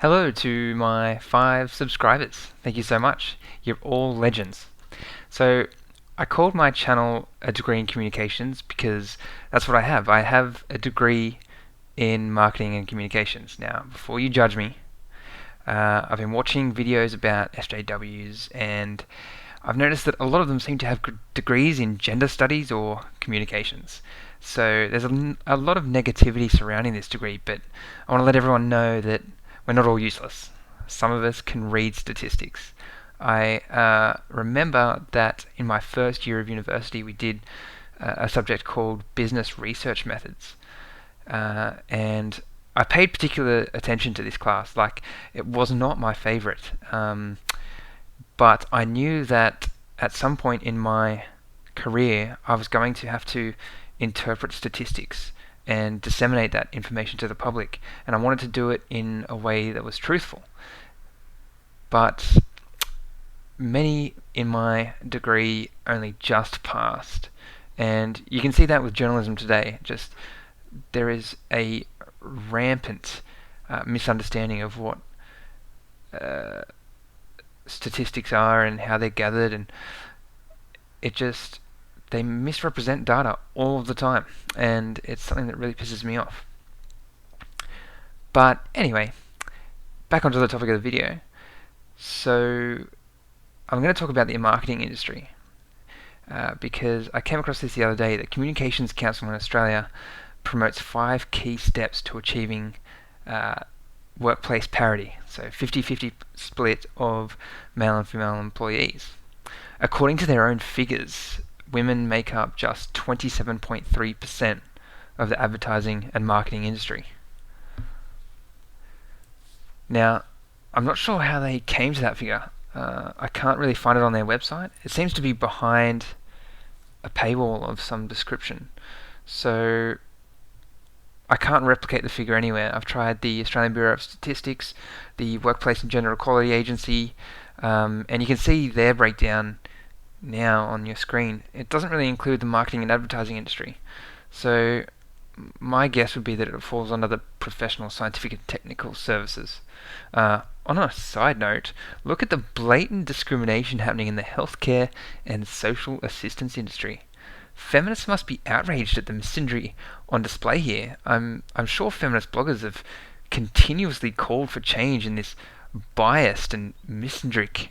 Hello to my 5 subscribers. Thank you so much. You're all legends. So, I called my channel a degree in communications because that's what I have. I have a degree in marketing and communications. Now, before you judge me, I've been watching videos about SJWs and I've noticed that a lot of them seem to have degrees in gender studies or communications. So there's a lot of negativity surrounding this degree, but I want to let everyone know that we're not all useless. Some of us can read statistics. I remember that in my first year of university we did a subject called business research methods. And I paid particular attention to this class. Like, it was not my favorite. But I knew that at some point in my career, I was going to have to interpret statistics and disseminate that information to the public, and I wanted to do it in a way that was truthful. But many in my degree only just passed, and you can see that with journalism today. Just there is a rampant misunderstanding of what uh, statistics are and how they're gathered, and it just they misrepresent data all of the time, and it's something that really pisses me off. But anyway, back onto the topic of the video. So I'm going to talk about the marketing industry because I came across this the other day. The Communications Council in Australia promotes 5 key steps to achieving workplace parity, so 50-50 split of male and female employees. According to their own figures, women make up just 27.3% of the advertising and marketing industry. Now, I'm not sure how they came to that figure. I can't really find it on their website. It seems to be behind a paywall of some description. So I can't replicate the figure anywhere. I've tried the Australian Bureau of Statistics, the Workplace and Gender Equality Agency, and you can see their breakdown now on your screen. It doesn't really include the marketing and advertising industry. So my guess would be that it falls under the professional, scientific, and technical services. On a side note, look at the blatant discrimination happening in the healthcare and social assistance industry. Feminists must be outraged at the misandry on display here. I'm sure feminist bloggers have continuously called for change in this biased and misandric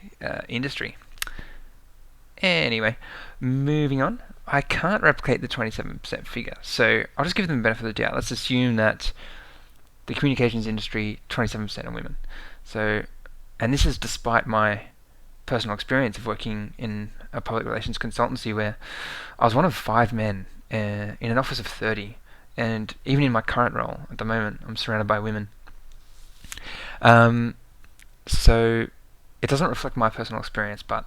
industry. Anyway, moving on. I can't replicate the 27% figure, so I'll just give them the benefit of the doubt. Let's assume that the communications industry, 27% are women. So, and this is despite my personal experience of working in a public relations consultancy where I was one of 5 men in an office of 30, and even in my current role at the moment, I'm surrounded by women. So it doesn't reflect my personal experience, but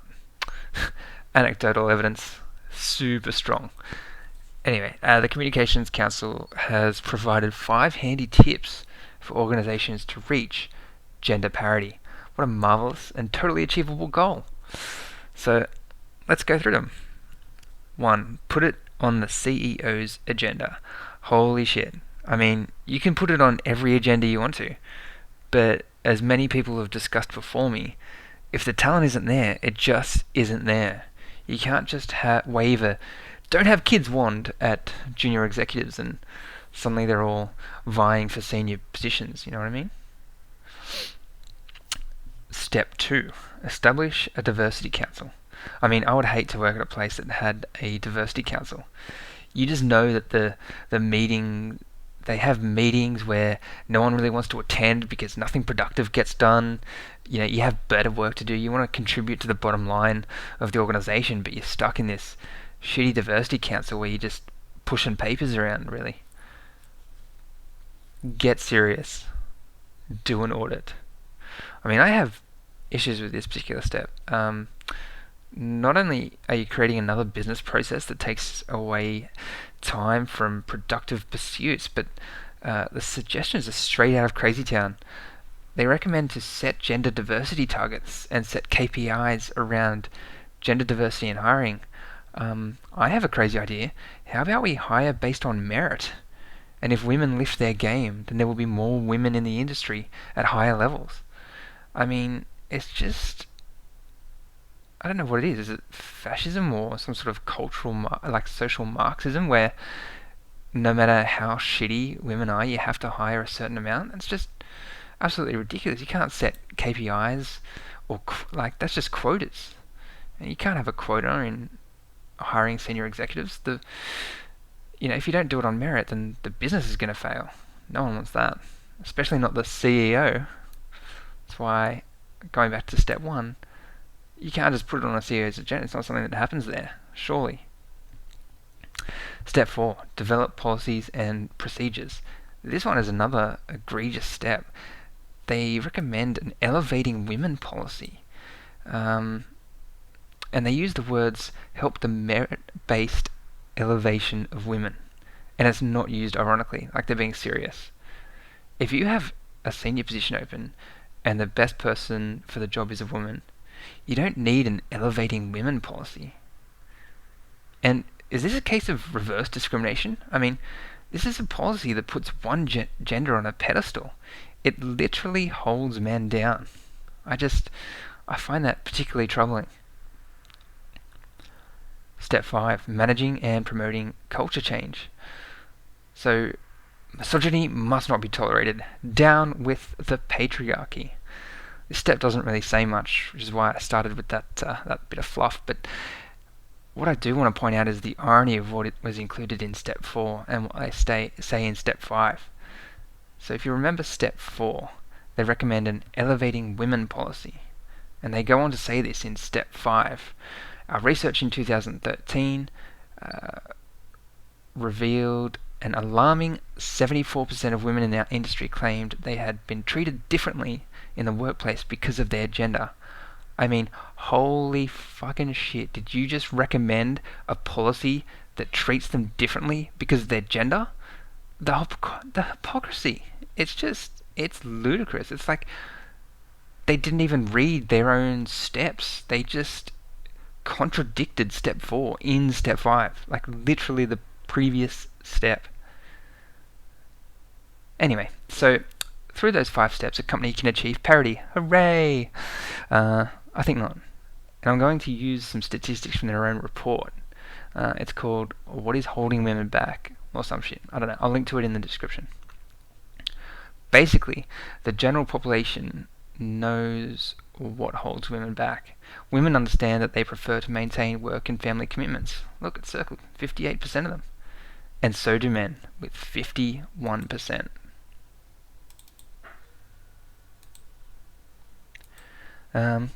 anecdotal evidence, super strong. Anyway, the Communications Council has provided 5 handy tips for organisations to reach gender parity. What a marvellous and totally achievable goal. So let's go through them. 1. Put it on the CEO's agenda. Holy shit. I mean, you can put it on every agenda you want to, but as many people have discussed before me, if the talent isn't there, it just isn't there. You can't just wave a don't have kids wand at junior executives and suddenly they're all vying for senior positions, you know what I mean? Step 2. Establish a diversity council. I mean, I would hate to work at a place that had a diversity council. You just know that they have meetings where no one really wants to attend because nothing productive gets done. You know, you have better work to do. You want to contribute to the bottom line of the organization, but you're stuck in this shitty diversity council where you're just pushing papers around, really. Get serious. Do an audit. I mean, I have issues with this particular step. Not only are you creating another business process that takes away time from productive pursuits, but the suggestions are straight out of Crazy Town. They recommend to set gender diversity targets and set KPIs around gender diversity in hiring. I have a crazy idea. How about we hire based on merit? And if women lift their game, then there will be more women in the industry at higher levels. I mean, it's just, I don't know what it is. Is it fascism or some sort of cultural, like social Marxism, where no matter how shitty women are, you have to hire a certain amount? It's just absolutely ridiculous. You can't set KPIs or like that's just quotas. And you can't have a quota in hiring senior executives. If you don't do it on merit, then the business is going to fail. No one wants that, especially not the CEO. That's why, going back to step one, you can't just put it on a CEO's agenda. It's not something that happens there, surely. Step 4, develop policies and procedures. This one is another egregious step. They recommend an elevating women policy. And they use the words help the merit-based elevation of women. And it's not used ironically, like they're being serious. If you have a senior position open and the best person for the job is a woman, you don't need an elevating women policy. And is this a case of reverse discrimination? I mean, this is a policy that puts one gender on a pedestal. It literally holds men down. I find that particularly troubling. Step 5, managing and promoting culture change. So, misogyny must not be tolerated. Down with the patriarchy. This step doesn't really say much, which is why I started with that bit of fluff. But what I do want to point out is the irony of what it was included in step 4 and what I say in step 5. So if you remember step 4, they recommend an elevating women policy. And they go on to say this in step 5. Our research in 2013 revealed an alarming 74% of women in our industry claimed they had been treated differently in the workplace because of their gender. I mean, holy fucking shit. Did you just recommend a policy that treats them differently because of their gender? The hypocrisy. It's ludicrous. It's like they didn't even read their own steps. They just contradicted step 4 in step 5. Like literally the previous step. Anyway, so through those 5 steps, a company can achieve parity. Hooray! I think not. And I'm going to use some statistics from their own report. It's called What is Holding Women Back? Or some shit. I don't know. I'll link to it in the description. Basically, the general population knows what holds women back. Women understand that they prefer to maintain work and family commitments. Look, it's circled. 58% of them. And so do men, with 51%.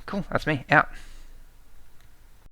Cool, that's me. Out.